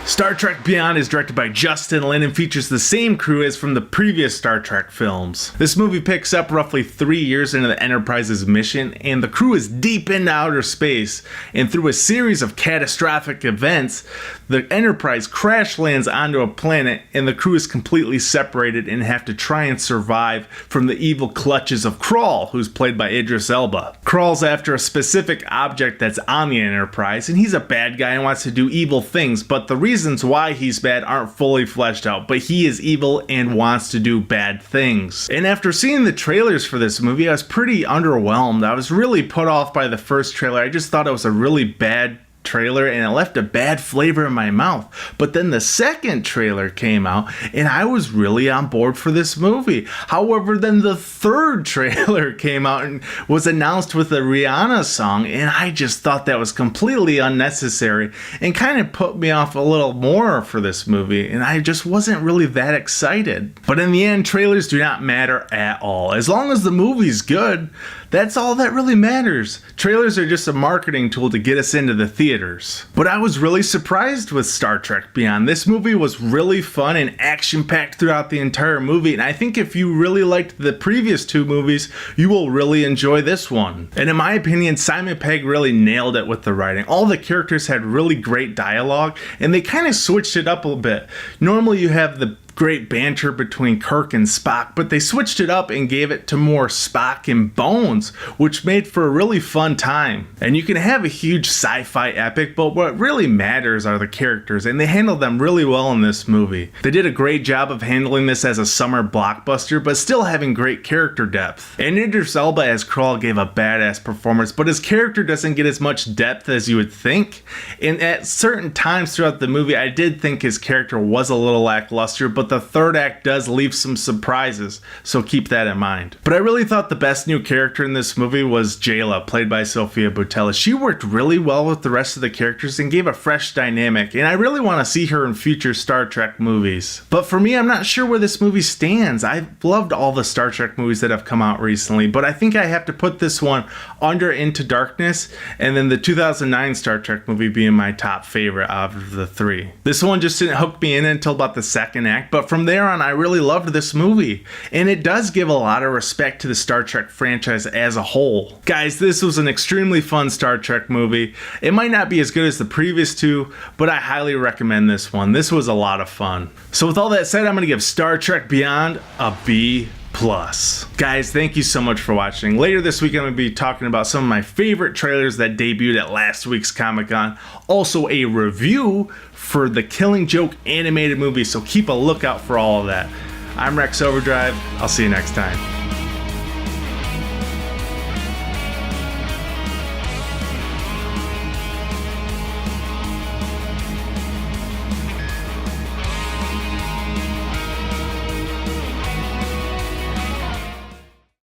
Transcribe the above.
Star Trek Beyond is directed by Justin Lin and features the same crew as from the previous Star Trek films. This movie picks up roughly 3 years into the Enterprise's mission, and the crew is deep into outer space, and through a series of catastrophic events, the Enterprise crash lands onto a planet, and the crew is completely separated and have to try and survive from the evil clutches of Krall, who's played by Idris Elba. Krall's after a specific object that's on the Enterprise, and he's a bad guy and wants to do evil things, but the reasons why he's bad aren't fully fleshed out, but he is evil and wants to do bad things. And after seeing the trailers for this movie, I was pretty underwhelmed. I was really put off by the first trailer. I just thought it was a really bad trailer and it left a bad flavor in my mouth. But then the second trailer came out and I was really on board for this movie. However, then the third trailer came out and was announced with a Rihanna song, and I just thought that was completely unnecessary and kind of put me off a little more for this movie, and I just wasn't really that excited. But in the end, trailers do not matter at all. As long as the movie's good, that's all that really matters. Trailers are just a marketing tool to get us into the theaters. But I was really surprised with Star Trek Beyond. This movie was really fun and action-packed throughout the entire movie, and I think if you really liked the previous two movies, you will really enjoy this one. And in my opinion, Simon Pegg really nailed it with the writing. All the characters had really great dialogue, and they kind of switched it up a bit. Normally you have the great banter between Kirk and Spock, but they switched it up and gave it to more Spock and Bones, which made for a really fun time. And you can have a huge sci-fi epic, but what really matters are the characters, and they handled them really well in this movie. They did a great job of handling this as a summer blockbuster, but still having great character depth. And Idris Elba as Krall gave a badass performance, but his character doesn't get as much depth as you would think. And at certain times throughout the movie, I did think his character was a little lackluster, but the third act does leave some surprises, so keep that in mind. But I really thought the best new character in this movie was Jayla, played by Sofia Boutella. She worked really well with the rest of the characters and gave a fresh dynamic, and I really want to see her in future Star Trek movies. But for me, I'm not sure where this movie stands. I've loved all the Star Trek movies that have come out recently, but I think I have to put this one under Into Darkness, and then the 2009 Star Trek movie being my top favorite out of the three. This one just didn't hook me in until about the second act, but from there on, I really loved this movie, and it does give a lot of respect to the Star Trek franchise as a whole. Guys, this was an extremely fun Star Trek movie. It might not be as good as the previous two, but I highly recommend this one. This was a lot of fun. So with all that said, I'm going to give Star Trek Beyond a B+. Guys, thank you so much for watching. Later this week, I'm going to be talking about some of my favorite trailers that debuted at last week's Comic-Con. Also a review for the Killing Joke animated movie, so keep a lookout for all of that. I'm Rex Overdrive. I'll see you next time.